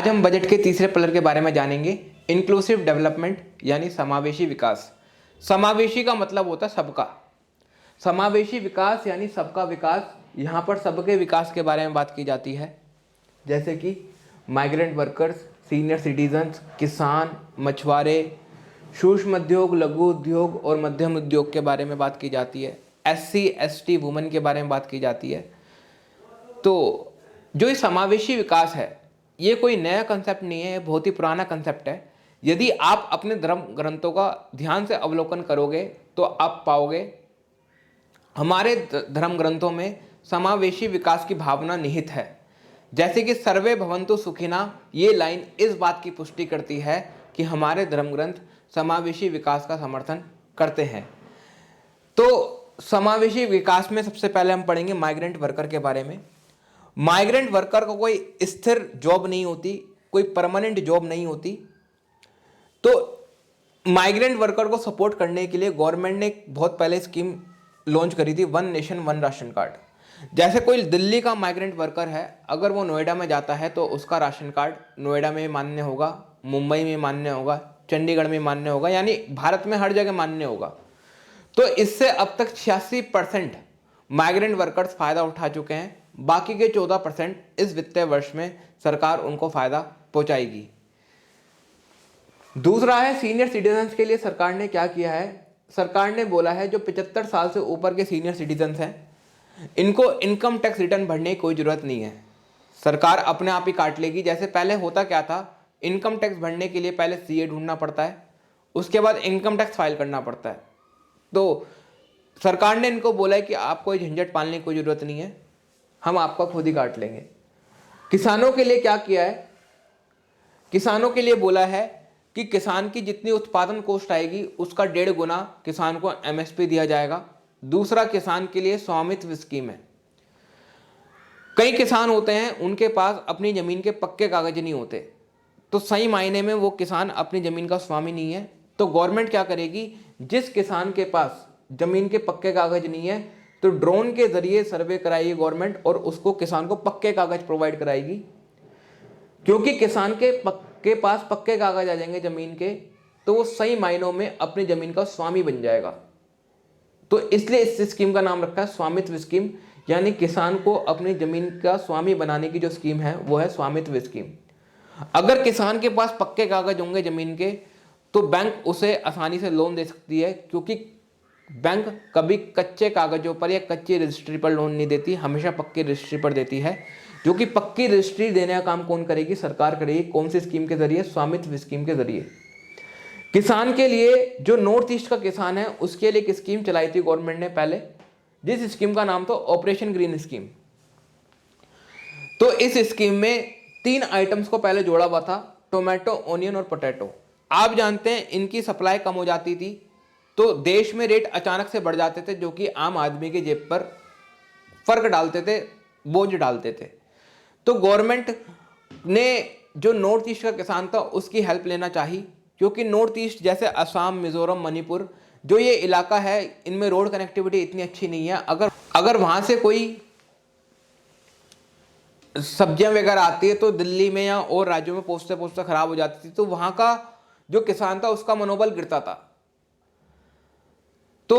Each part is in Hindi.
आज हम बजट के तीसरे पिलर के बारे में जानेंगे, इंक्लूसिव डेवलपमेंट यानी समावेशी विकास। समावेशी का मतलब होता है सबका, समावेशी विकास यानी सबका विकास। यहाँ पर सबके विकास के बारे में बात की जाती है, जैसे कि माइग्रेंट वर्कर्स, सीनियर सिटीजन्स, किसान, मछुआरे, सूक्ष्म उद्योग, लघु उद्योग और मध्यम उद्योग के बारे में बात की जाती है। SC ST वुमेन के बारे में बात की जाती है। तो जो ये समावेशी विकास है, ये कोई नया कंसेप्ट नहीं है, बहुत ही पुराना कंसेप्ट है। यदि आप अपने धर्म ग्रंथों का ध्यान से अवलोकन करोगे तो आप पाओगे हमारे धर्म ग्रंथों में समावेशी विकास की भावना निहित है। जैसे कि सर्वे भवन्तु सुखिना, ये लाइन इस बात की पुष्टि करती है कि हमारे धर्म ग्रंथ समावेशी विकास का समर्थन करते हैं। तो समावेशी विकास में सबसे पहले हम पढ़ेंगे माइग्रेंट वर्कर के बारे में। माइग्रेंट वर्कर को कोई स्थिर जॉब नहीं होती, कोई परमानेंट जॉब नहीं होती। तो माइग्रेंट वर्कर को सपोर्ट करने के लिए गवर्नमेंट ने बहुत पहले स्कीम लॉन्च करी थी, one nation one ration card. जैसे कोई दिल्ली का माइग्रेंट वर्कर है, अगर वो नोएडा में जाता है तो उसका राशन कार्ड नोएडा में मान्य होगा, मुंबई में मान्य होगा, चंडीगढ़ में मान्य होगा, यानी भारत में हर जगह मान्य होगा। तो इससे अब तक 86% माइग्रेंट वर्कर्स फायदा उठा चुके हैं। बाकी के 14% इस वित्तीय वर्ष में सरकार उनको फायदा पहुंचाएगी। दूसरा है सीनियर सिटीजन्स के लिए सरकार ने क्या किया है। सरकार ने बोला है जो 75 साल से ऊपर के सीनियर सिटीजन्स हैं, इनको इनकम टैक्स रिटर्न भरने की कोई ज़रूरत नहीं है, सरकार अपने आप ही काट लेगी। जैसे पहले होता क्या था, इनकम टैक्स भरने के लिए पहले CA ढूंढना पड़ता है, उसके बाद इनकम टैक्स फाइल करना पड़ता है। तो सरकार ने इनको बोला है कि आपको ये झंझट पालने की कोई ज़रूरत नहीं है, हम आपका खुद ही काट लेंगे। किसानों के लिए क्या किया है, किसानों के लिए बोला है कि किसान की जितनी उत्पादन कॉस्ट आएगी उसका 1.5 गुना किसान को MSP दिया जाएगा। दूसरा, किसान के लिए स्वामित्व स्कीम है। कई किसान होते हैं उनके पास अपनी जमीन के पक्के कागज नहीं होते, तो सही मायने में वो किसान अपनी जमीन का स्वामी नहीं है। तो गवर्नमेंट क्या करेगी, जिस किसान के पास जमीन के पक्के कागज नहीं है तो ड्रोन के जरिए सर्वे कराएगी गवर्नमेंट और उसको किसान को पक्के कागज प्रोवाइड कराएगी। क्योंकि किसान के पास पक्के कागज आ जाएंगे जमीन के, तो वो सही मायनों में अपनी जमीन का स्वामी बन जाएगा। तो इसलिए इस स्कीम का नाम रखा है स्वामित्व स्कीम, यानी किसान को अपनी जमीन का स्वामी बनाने की जो स्कीम है वो है स्वामित्व स्कीम। अगर किसान के पास पक्के कागज होंगे जमीन के तो बैंक उसे आसानी से लोन दे सकती है, क्योंकि बैंक कभी कच्चे कागजों पर या कच्ची रजिस्ट्री पर लोन नहीं देती, हमेशा पक्की रजिस्ट्री पर देती है। जो कि पक्की रजिस्ट्री देने का काम कौन करेगी, सरकार करेगी। कौन सी स्कीम के जरिए, स्वामित्व स्कीम के जरिए। किसान के लिए, जो नॉर्थ ईस्ट का किसान है उसके लिए एक स्कीम चलाई थी गवर्नमेंट ने पहले, जिस स्कीम का नाम था ऑपरेशन ग्रीन स्कीम। तो इस स्कीम में 3 आइटम्स को पहले जोड़ा हुआ था, टोमेटो, ओनियन और पोटैटो। आप जानते हैं इनकी सप्लाई कम हो जाती थी तो देश में रेट अचानक से बढ़ जाते थे, जो कि आम आदमी के जेब पर फर्क डालते थे, बोझ डालते थे। तो गवर्नमेंट ने जो नॉर्थ ईस्ट का किसान था उसकी हेल्प लेना चाहिए, क्योंकि नॉर्थ ईस्ट जैसे असम, मिजोरम, मणिपुर जो ये इलाका है, इनमें रोड कनेक्टिविटी इतनी अच्छी नहीं है। अगर वहां से कोई सब्जियां वगैरह आती है तो दिल्ली में या और राज्यों में पहुंचते पहुंचते खराब हो जाती थी, तो वहां का जो किसान था उसका मनोबल गिरता था। तो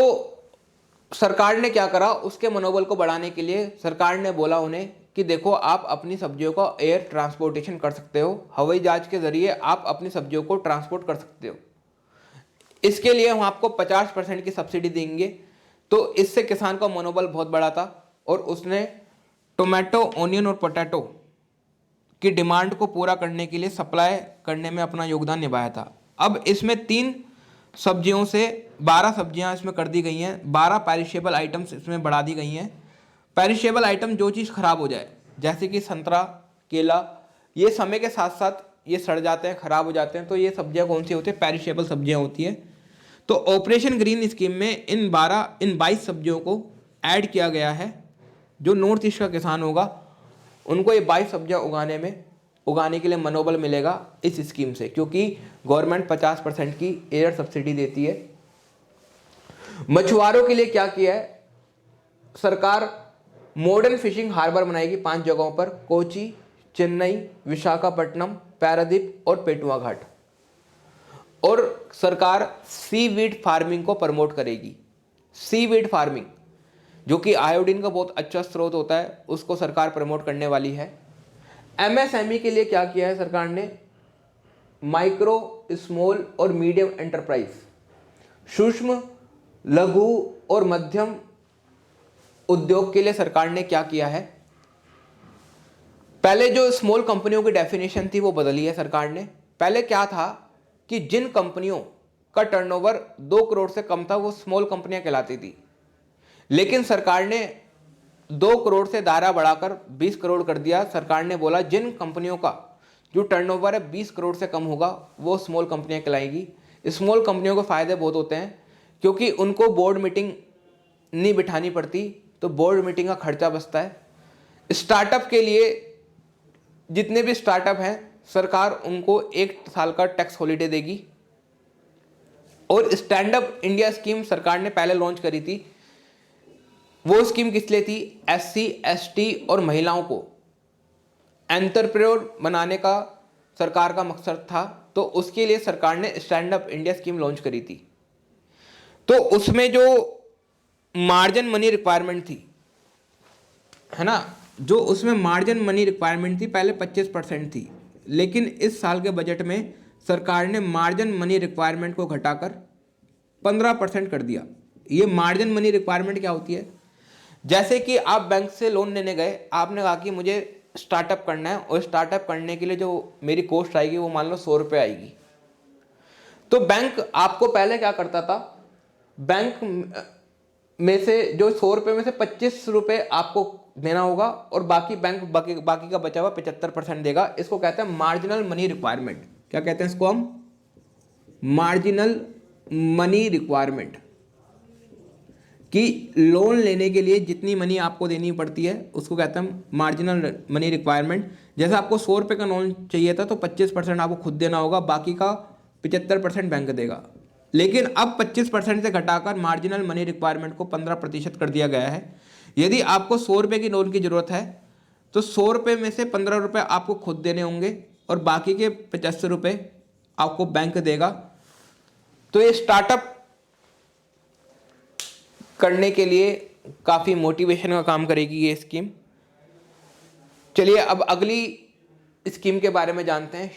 सरकार ने क्या करा, उसके मनोबल को बढ़ाने के लिए सरकार ने बोला उन्हें कि देखो आप अपनी सब्जियों का एयर ट्रांसपोर्टेशन कर सकते हो, हवाई जहाज के जरिए आप अपनी सब्जियों को ट्रांसपोर्ट कर सकते हो। इसके लिए हम आपको 50% की सब्सिडी देंगे। तो इससे किसान का मनोबल बहुत बड़ा था और उसने टोमेटो, ओनियन और पोटैटो की डिमांड को पूरा करने के लिए सप्लाई करने में अपना योगदान निभाया था। अब इसमें 3 सब्जियों से 12 सब्जियां इसमें कर दी गई हैं, 12 पेरिशेबल आइटम्स इसमें बढ़ा दी गई हैं। पेरिशेबल आइटम जो चीज़ खराब हो जाए, जैसे कि संतरा, केला, ये समय के साथ साथ ये सड़ जाते हैं, खराब हो जाते हैं, तो ये सब्जियां कौन सी होती है, पेरिशेबल सब्जियां होती हैं। तो ऑपरेशन ग्रीन स्कीम में इन 22 सब्जियों को ऐड किया गया है। जो नॉर्थ ईस्ट का किसान होगा उनको ये 22 सब्जियां उगाने के लिए मनोबल मिलेगा इस स्कीम से, क्योंकि गवर्नमेंट 50% की एयर सब्सिडी देती है। मछुआरों के लिए क्या किया है, सरकार मॉडर्न फिशिंग हार्बर बनाएगी 5 जगहों पर, कोची, चेन्नई, विशाखापट्टनम पारादीप और पेटुआ घाट। और सरकार सीवीड फार्मिंग को प्रमोट करेगी। सीवीड फार्मिंग जो कि आयोडीन का बहुत अच्छा स्रोत होता है, उसको सरकार प्रमोट करने वाली है। एमएसएमई के लिए क्या किया है सरकार ने? माइक्रो, स्मॉल और मीडियम एंटरप्राइज, सूक्ष्म, लघु और मध्यम उद्योग के लिए सरकार ने क्या किया है? पहले जो स्मॉल कंपनियों की डेफिनेशन थी वो बदली है सरकार ने। पहले क्या था कि जिन कंपनियों का टर्नओवर 2 करोड़ से कम था वो स्मॉल कंपनियां कहलाती थी, लेकिन सरकार ने 2 करोड़ से दायरा बढ़ाकर 20 करोड़ कर दिया। सरकार ने बोला जिन कंपनियों का जो टर्नओवर है 20 करोड़ से कम होगा वो स्मॉल कंपनियां कहलाएगी। स्मॉल कंपनियों को फायदे बहुत होते हैं क्योंकि उनको बोर्ड मीटिंग नहीं बिठानी पड़ती, तो बोर्ड मीटिंग का खर्चा बचता है। स्टार्टअप के लिए जितने भी स्टार्टअप हैं सरकार उनको 1 साल का टैक्स हॉलीडे देगी। और स्टैंड अप इंडिया स्कीम सरकार ने पहले लॉन्च करी थी। वो स्कीम किस लिए थी? एससी, एसटी और महिलाओं को एंटरप्रेन्योर बनाने का सरकार का मकसद था, तो उसके लिए सरकार ने stand up India scheme launch करी थी। तो उसमें जो मार्जिन मनी रिक्वायरमेंट थी, है ना, जो उसमें मार्जिन मनी रिक्वायरमेंट थी पहले 25% थी, लेकिन इस साल के बजट में सरकार ने मार्जिन मनी रिक्वायरमेंट को घटाकर 15% कर दिया। ये मार्जिन मनी रिक्वायरमेंट क्या होती है? जैसे कि आप बैंक से लोन लेने गए, आपने कहा कि मुझे स्टार्टअप करना है और स्टार्टअप करने के लिए जो मेरी कॉस्ट आएगी वो मान लो 100 रुपये आएगी। तो बैंक आपको पहले क्या करता था? बैंक में से जो 100 रुपये में से 25 रुपये आपको देना होगा और बाकी बैंक बाकी का बचा हुआ 75% देगा। इसको कहते हैं मार्जिनल मनी रिक्वायरमेंट। क्या कहते हैं इसको हम? Marginal money requirement. कि लोन लेने के लिए जितनी मनी आपको देनी पड़ती है उसको कहते हैं मार्जिनल मनी रिक्वायरमेंट। जैसे आपको 100 रुपये का लोन चाहिए था तो 25% आपको खुद देना होगा, बाकी का 75% बैंक देगा। लेकिन अब 25% से घटाकर मार्जिनल मनी रिक्वायरमेंट को 15% कर दिया गया है। यदि आपको 100 रुपये की लोन की जरूरत है तो 100 रुपये में से 15 रुपये आपको खुद देने होंगे और बाकी के 85 रुपये आपको बैंक देगा। तो ये स्टार्टअप करने के लिए काफ़ी मोटिवेशन का काम करेगी ये स्कीम। चलिए अब अगली स्कीम के बारे में जानते हैं।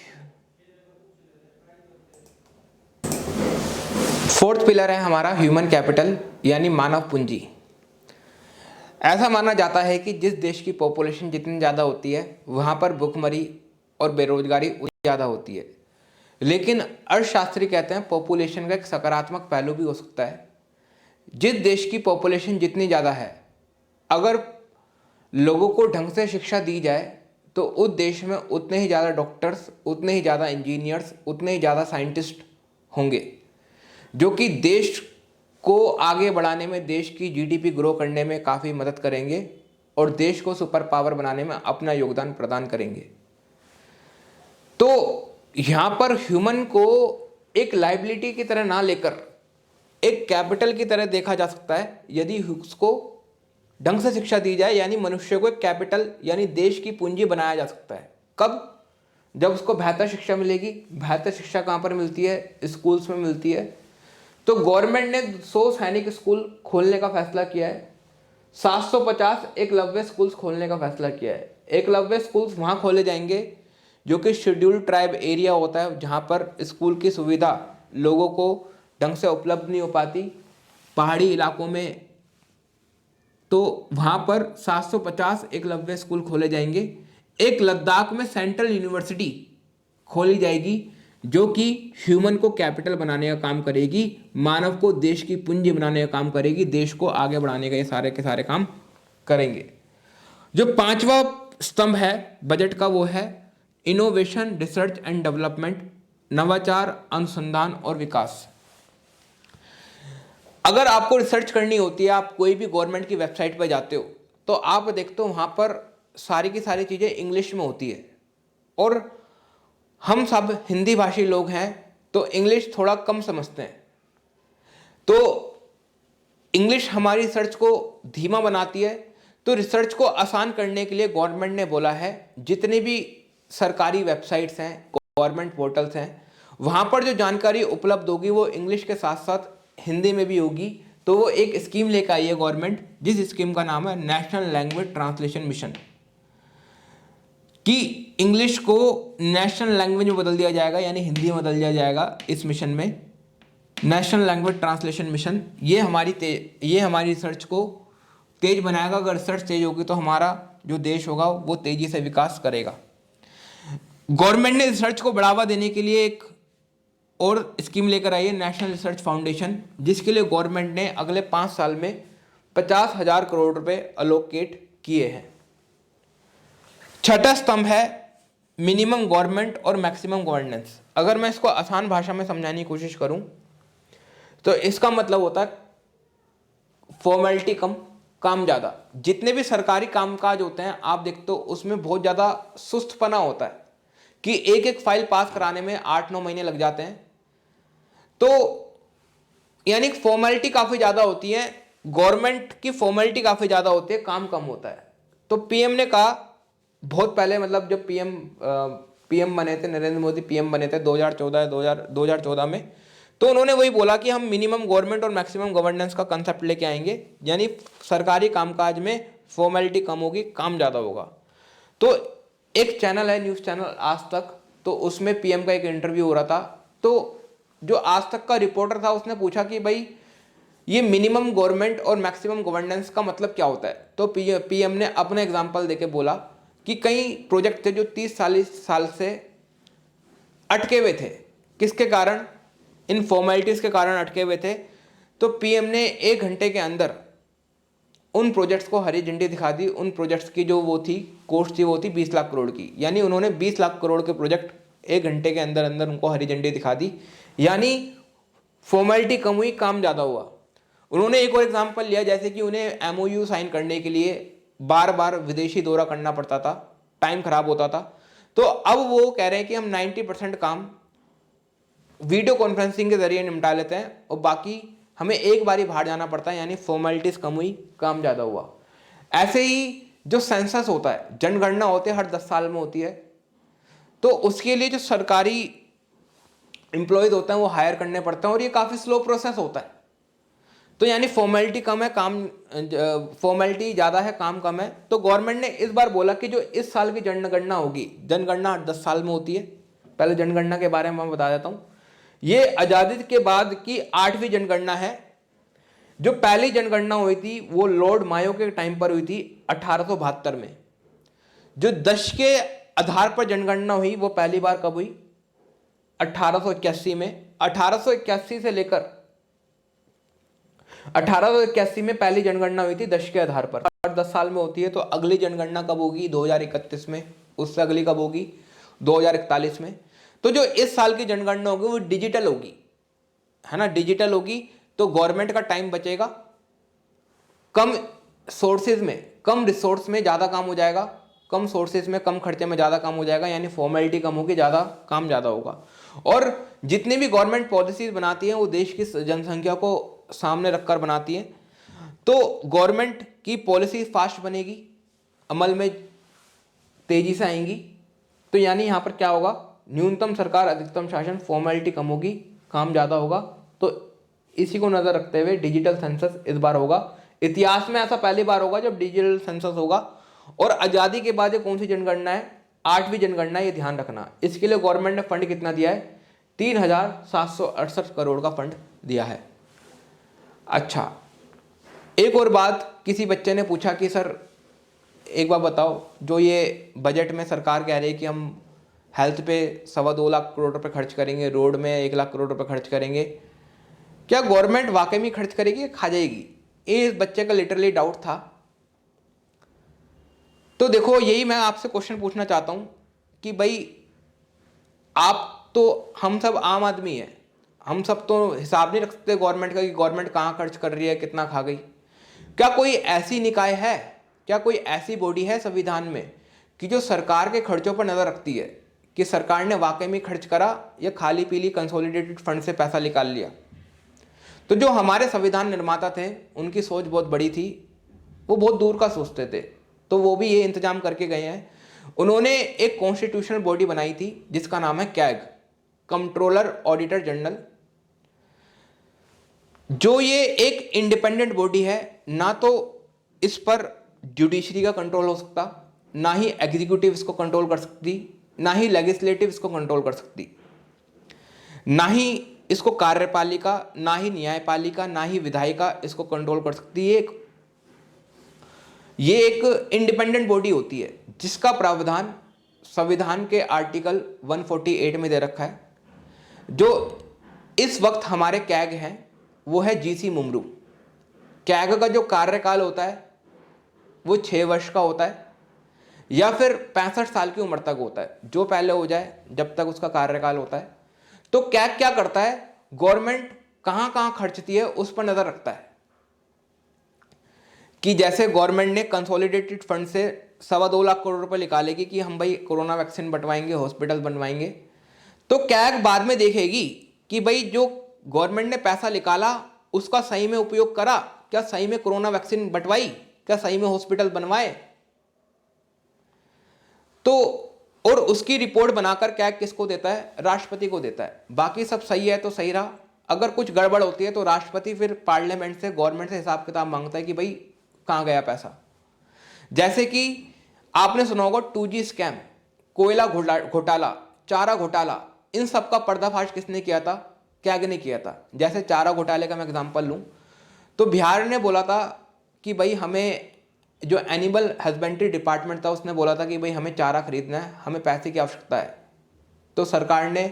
4th पिलर है हमारा ह्यूमन कैपिटल यानी मानव पूंजी। ऐसा माना जाता है कि जिस देश की पॉपुलेशन जितनी ज़्यादा होती है वहाँ पर भुखमरी और बेरोजगारी उतनी ज़्यादा होती है। लेकिन अर्थशास्त्री कहते हैं पॉपुलेशन का एक सकारात्मक पहलू भी हो सकता है। जिस देश की पॉपुलेशन जितनी ज़्यादा है, अगर लोगों को ढंग से शिक्षा दी जाए तो उस देश में उतने ही ज़्यादा डॉक्टर्स, उतने ही ज़्यादा इंजीनियर्स, उतने ही ज़्यादा साइंटिस्ट होंगे, जो कि देश को आगे बढ़ाने में, देश की जीडीपी ग्रो करने में काफ़ी मदद करेंगे और देश को सुपर पावर बनाने में अपना योगदान प्रदान करेंगे। तो यहाँ पर ह्यूमन को एक लाइबिलिटी की तरह ना लेकर एक कैपिटल की तरह देखा जा सकता है यदि उसको ढंग से शिक्षा दी जाए। यानी मनुष्य को एक कैपिटल यानी देश की पूंजी बनाया जा सकता है। कब? जब उसको बेहतर शिक्षा मिलेगी। बेहतर शिक्षा कहाँ पर मिलती है? स्कूल्स में मिलती है। तो गवर्नमेंट ने 100 सैनिक स्कूल खोलने का फैसला किया है। 750 एकलव्य स्कूल्स खोलने का फैसला किया है। एकलव्य स्कूल्स वहाँ खोले जाएंगे जो कि शेड्यूल्ड ट्राइब एरिया होता है, जहाँ पर स्कूल की सुविधा लोगों को ढंग से उपलब्ध नहीं हो पाती, पहाड़ी इलाकों में। तो वहाँ पर 750 एकलव्य स्कूल खोले जाएंगे। एक लद्दाख में सेंट्रल यूनिवर्सिटी खोली जाएगी जो कि ह्यूमन को कैपिटल बनाने का काम करेगी, मानव को देश की पूंजी बनाने का काम करेगी, देश को आगे बढ़ाने का ये सारे के सारे काम करेंगे। जो 5वां स्तंभ है बजट का वो है इनोवेशन, रिसर्च एंड डेवलपमेंट, नवाचार, अनुसंधान और विकास। अगर आपको रिसर्च करनी होती है, आप कोई भी गवर्नमेंट की वेबसाइट पर जाते हो तो आप देखते हो वहाँ पर सारी की सारी चीज़ें इंग्लिश में होती है और हम सब हिंदी भाषी लोग हैं तो इंग्लिश थोड़ा कम समझते हैं। तो इंग्लिश हमारी रिसर्च को धीमा बनाती है। तो रिसर्च को आसान करने के लिए गवर्नमेंट ने बोला है जितने भी सरकारी वेबसाइट्स हैं, गवर्नमेंट पोर्टल्स हैं, वहाँ पर जो जानकारी उपलब्ध होगी वो इंग्लिश के साथ साथ हिंदी में भी होगी। तो वो एक स्कीम लेकर आई है गवर्नमेंट, जिस स्कीम का नाम है नेशनल लैंग्वेज ट्रांसलेशन मिशन, कि इंग्लिश को नेशनल लैंग्वेज में बदल दिया जाएगा, यानी हिंदी में बदल दिया जाएगा इस मिशन में, नेशनल लैंग्वेज ट्रांसलेशन मिशन। ये हमारी रिसर्च को तेज बनाएगा। अगर रिसर्च तेज होगी तो हमारा जो देश होगा वो तेजी से विकास करेगा। गवर्नमेंट ने रिसर्च को बढ़ावा देने के लिए एक और स्कीम लेकर आई है, नेशनल रिसर्च फाउंडेशन, जिसके लिए गवर्नमेंट ने अगले 5 साल में 50,000 करोड़ रुपए अलोकेट किए हैं। छठा स्तंभ है मिनिमम गवर्नमेंट और मैक्सिमम गवर्नेंस। अगर मैं इसको आसान भाषा में समझाने की कोशिश करूं तो इसका मतलब होता है फॉर्मेलिटी कम, काम ज़्यादा। जितने भी सरकारी कामकाज होते हैं आप देखते हो उसमें बहुत ज़्यादा सुस्तपना होता है कि एक एक फाइल पास कराने में 8-9 महीने लग जाते हैं। तो यानी फॉर्मेलिटी काफ़ी ज़्यादा होती है, गवर्नमेंट की फॉर्मेलिटी काफ़ी ज़्यादा होती है, काम कम होता है। तो पीएम ने कहा बहुत पहले, मतलब जब पीएम बने थे, नरेंद्र मोदी पीएम बने थे 2014 में, तो उन्होंने वही बोला कि हम मिनिमम गवर्नमेंट और मैक्सिमम गवर्नेंस का कंसेप्ट लेके आएंगे, यानी सरकारी कामकाज में फॉर्मेलिटी कम होगी, काम ज़्यादा होगा। तो एक चैनल है, न्यूज़ चैनल आज तक, तो उसमें पीएम का एक इंटरव्यू हो रहा था। तो जो आज तक का रिपोर्टर था उसने पूछा कि भाई ये मिनिमम गवर्नमेंट और मैक्सिमम गवर्नेंस का मतलब क्या होता है। तो पीएम ने अपना एग्जाम्पल देके बोला कि कई प्रोजेक्ट थे जो 30-40 साल से अटके हुए थे। किसके कारण? इन फॉर्मेलिटीज़ के कारण अटके हुए थे। तो पीएम ने 1 घंटे के अंदर उन प्रोजेक्ट्स को हरी झंडी दिखा दी। उन प्रोजेक्ट्स की जो वो थी कॉस्ट थी वो थी 20 लाख करोड़ की, यानी उन्होंने 20 लाख करोड़ के प्रोजेक्ट 1 घंटे के अंदर अंदर उनको हरी झंडी दिखा दी, यानी फॉर्मेलिटी कम हुई, काम ज़्यादा हुआ। उन्होंने एक और एग्जाम्पल लिया, जैसे कि उन्हें एमओयू साइन करने के लिए बार बार विदेशी दौरा करना पड़ता था, टाइम खराब होता था। तो अब वो कह रहे हैं कि हम 90% काम वीडियो कॉन्फ्रेंसिंग के जरिए निपटा लेते हैं और बाकी हमें एक बार ही बाहर जाना पड़ता है, यानी फॉर्मेलिटीज कम हुई, काम ज़्यादा हुआ। ऐसे ही जो सेंसस होता है, जनगणना होती है, हर 10 साल में होती है, तो उसके लिए जो सरकारी एम्प्लॉयज होते हैं वो हायर करने पड़ते हैं और ये काफ़ी स्लो प्रोसेस होता है। तो यानी फॉर्मेलिटी कम है, फॉर्मेलिटी ज़्यादा है, काम कम है। तो गवर्नमेंट ने इस बार बोला कि जो इस साल की जनगणना होगी, जनगणना 10 साल में होती है। पहले जनगणना के बारे में मैं बता देता हूँ। ये आज़ादी के बाद की 8वीं जनगणना है। जो पहली जनगणना हुई थी वो लॉर्ड मायो के टाइम पर हुई थी 1872 में। जो दश के आधार पर जनगणना हुई वो पहली बार कब हुई? 1881 में। 1881 से लेकर 1881 में पहली जनगणना हुई थी दश के आधार पर। हर 10 साल में होती है। तो अगली जनगणना कब होगी? 2031 में। उससे अगली कब होगी? 2041 में। तो जो इस साल की जनगणना होगी वो डिजिटल होगी, है ना, डिजिटल होगी। तो गवर्नमेंट का टाइम बचेगा, कम सोर्सेज में, कम रिसोर्स में ज़्यादा काम हो जाएगा, कम सोर्सेज में कम खर्चे में ज़्यादा काम हो जाएगा, यानी फॉर्मेलिटी कम होगी, ज़्यादा काम ज़्यादा होगा। और जितनी भी गवर्नमेंट पॉलिसीज बनाती हैं वो देश की जनसंख्या को सामने रखकर बनाती हैं। तो गवर्नमेंट की पॉलिसी फास्ट बनेगी, अमल में तेजी से आएंगी। तो यानी यहाँ पर क्या होगा? न्यूनतम सरकार अधिकतम शासन, फॉर्मेलिटी कम होगी, काम ज़्यादा होगा। तो इसी को नज़र रखते हुए डिजिटल सेंसस इस बार होगा। इतिहास में ऐसा पहली बार होगा जब डिजिटल सेंसस होगा। और आज़ादी के बाद ये कौन सी जनगणना है? 8वीं जनगणना, ये ध्यान रखना। इसके लिए गवर्नमेंट ने फंड कितना दिया है? 3,768 करोड़ का फंड दिया है। अच्छा, एक और बात, किसी बच्चे ने पूछा कि सर एक बार बताओ, जो ये बजट में सरकार कह रही है कि हम हेल्थ पे 2.25 लाख करोड़ रुपए खर्च करेंगे, रोड में 1 लाख करोड़ रुपए खर्च करेंगे, क्या गवर्नमेंट वाकई में खर्च करेगी या खा जाएगी? ये इस बच्चे का लिटरली डाउट था। तो देखो, यही मैं आपसे क्वेश्चन पूछना चाहता हूँ कि भाई आप तो, हम सब आम आदमी हैं, हम सब तो हिसाब नहीं रख सकते गवर्नमेंट का कि गवर्नमेंट कहाँ खर्च कर रही है, कितना खा गई। क्या कोई ऐसी निकाय है, क्या कोई ऐसी बॉडी है संविधान में कि जो सरकार के खर्चों पर नज़र रखती है कि सरकार ने वाकई में खर्च करा या खाली पीली कंसोलिडेटेड फंड से पैसा निकाल लिया? तो जो हमारे संविधान निर्माता थे उनकी सोच बहुत बड़ी थी, वो बहुत दूर का सोचते थे। तो वो भी ये इंतजाम करके गए हैं। उन्होंने एक कॉन्स्टिट्यूशनल बॉडी बनाई थी जिसका नाम है कैग, कंट्रोलर ऑडिटर जनरल। जो ये एक इंडिपेंडेंट बॉडी है, ना तो इस पर जुडिशरी का कंट्रोल हो सकता, ना ही एग्जीक्यूटिव इसको कंट्रोल कर सकती, ना ही लेजिस्लेटिव इसको कंट्रोल कर सकती, ना ही इसको कार्यपालिका, ना ही न्यायपालिका, ना ही विधायिका इसको कंट्रोल कर सकती है। ये एक इंडिपेंडेंट बॉडी होती है जिसका प्रावधान संविधान के आर्टिकल 148 में दे रखा है। जो इस वक्त हमारे कैग हैं वो है जीसी मुमरू। कैग का जो कार्यकाल होता है वो 6 वर्ष का होता है या फिर 65 साल की उम्र तक होता है, जो पहले हो जाए जब तक उसका कार्यकाल होता है। तो कैग क्या करता है, गवर्नमेंट कहां कहां खर्चती है उस पर नजर रखता है। कि जैसे गवर्नमेंट ने कंसोलिडेटेड फंड से 2.25 लाख करोड़ रुपए निकालेगी कि हम भाई कोरोना वैक्सीन बंटवाएंगे, हॉस्पिटल बनवाएंगे, तो कैग बाद में देखेगी कि भाई जो गवर्नमेंट ने पैसा निकाला उसका सही में उपयोग करा, क्या सही में कोरोना वैक्सीन बंटवाई, क्या सही में हॉस्पिटल बनवाए। तो और उसकी रिपोर्ट बनाकर कैग किसको देता है, राष्ट्रपति को देता है। बाकी सब सही है तो सही रहा, अगर कुछ गड़बड़ होती है तो राष्ट्रपति फिर पार्लियामेंट से, गवर्नमेंट से हिसाब किताब मांगता है कि भाई कहां गया पैसा। जैसे कि आपने सुना होगा 2G स्कैम, कोयला घोटाला, चारा घोटाला, इन सब का पर्दाफाश किसने किया था, कैग ने किया था। जैसे चारा घोटाले का मैं एग्जांपल लूं तो बिहार ने बोला था कि भाई हमें, जो एनिमल हस्बेंड्री डिपार्टमेंट था उसने बोला था कि भाई हमें चारा खरीदना है, हमें पैसे की आवश्यकता है। तो सरकार ने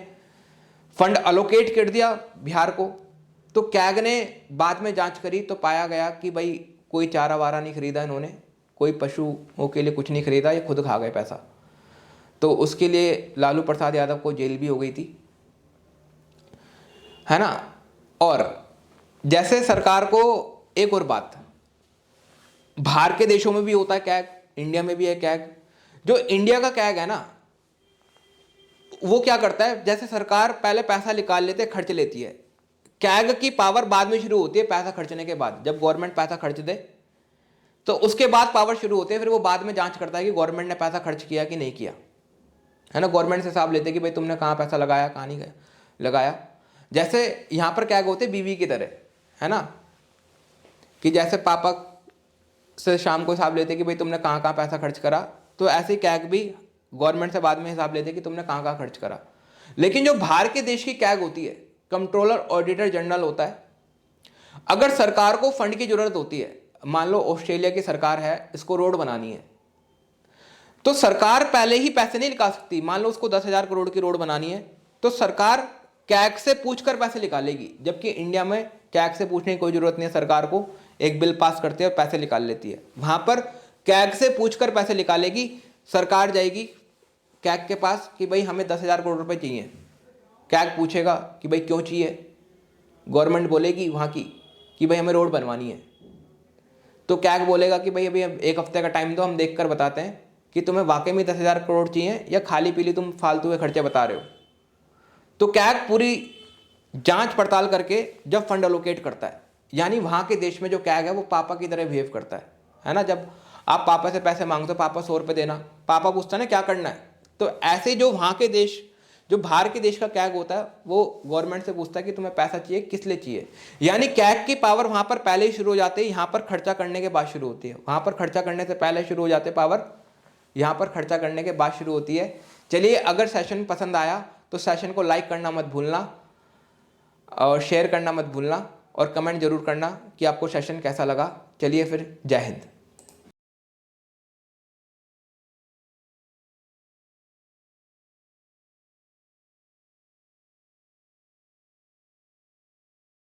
फंड अलोकेट कर दिया बिहार को। तो कैग ने बाद में जांच करी तो पाया गया कि भाई कोई चारा वारा नहीं खरीदा इन्होंने, कोई पशुओं के लिए कुछ नहीं खरीदा, ये खुद खा गए पैसा। तो उसके लिए लालू प्रसाद यादव को जेल भी हो गई थी, है ना। और जैसे सरकार को, एक और बात, बाहर के देशों में भी होता है कैग, इंडिया में भी है कैग। जो इंडिया का कैग है ना, वो क्या करता है, जैसे सरकार पहले पैसा निकाल लेते, खर्च लेती है, कैग की पावर बाद में शुरू होती है पैसा खर्चने के बाद। जब गवर्नमेंट पैसा खर्च दे तो उसके बाद पावर शुरू होती है, फिर वो बाद में जांच करता है कि गवर्नमेंट ने पैसा खर्च किया कि नहीं किया, है ना। गवर्नमेंट से हिसाब लेते कि भाई तुमने कहाँ पैसा लगाया, कहाँ नहीं लगाया। जैसे यहाँ पर कैग होते बीवी की तरह, है ना, कि जैसे पापा से शाम को हिसाब लेते कि भाई तुमने कहाँ कहाँ पैसा खर्च करा, तो ऐसे ही कैग भी गवर्नमेंट से बाद में हिसाब लेते कि तुमने कहाँ कहाँ खर्च करा। लेकिन जो बाहर के देश की कैग होती है, कंट्रोलर ऑडिटर जनरल होता है, अगर सरकार को फंड की जरूरत होती है, मान लो ऑस्ट्रेलिया की सरकार है, इसको रोड बनानी है, तो सरकार पहले ही पैसे नहीं निकाल सकती। मान लो उसको 10,000 करोड़ की रोड बनानी है, तो सरकार कैग से पूछकर पैसे निकालेगी, जबकि इंडिया में कैग से पूछने की कोई जरूरत नहीं है। सरकार को एक बिल पास करती है और पैसे निकाल लेती है। वहां पर कैग से पूछकर पैसे निकालेगी, सरकार जाएगी कैग के पास कि भाई हमें 10,000 करोड़ रुपए चाहिए। कैग पूछेगा कि भाई क्यों चाहिए, गवर्नमेंट बोलेगी वहाँ की कि भाई हमें रोड बनवानी है, तो कैग बोलेगा कि भाई अभी 1 हफ्ते का टाइम दो, हम देख कर बताते हैं कि तुम्हें वाकई में 10,000 करोड़ चाहिए या खाली पीली तुम फालतू के खर्चे बता रहे हो। तो कैग पूरी जांच पड़ताल करके जब फंड अलोकेट करता है, यानी वहाँ के देश में जो कैग है वो पापा की तरह बिहेव करता है ना। जब आप पापा से पैसे मांगते हो, पापा 100 रुपये देना, पापा पूछता है ना क्या करना है, तो ऐसे जो वहाँ के देश, जो बाहर के देश का कैग होता है वो गवर्नमेंट से पूछता है कि तुम्हें पैसा चाहिए, किस लिए चाहिए। यानी कैग की पावर वहां पर पहले ही शुरू हो जाती है, यहाँ पर खर्चा करने के बाद शुरू होती है। वहां पर खर्चा करने से पहले शुरू हो जाते पावर, यहाँ पर खर्चा करने के बाद शुरू होती है। चलिए, अगर सेशन पसंद आया तो सेशन को लाइक करना मत भूलना और शेयर करना मत भूलना और कमेंट जरूर करना कि आपको सेशन कैसा लगा। चलिए फिर, जय हिंद।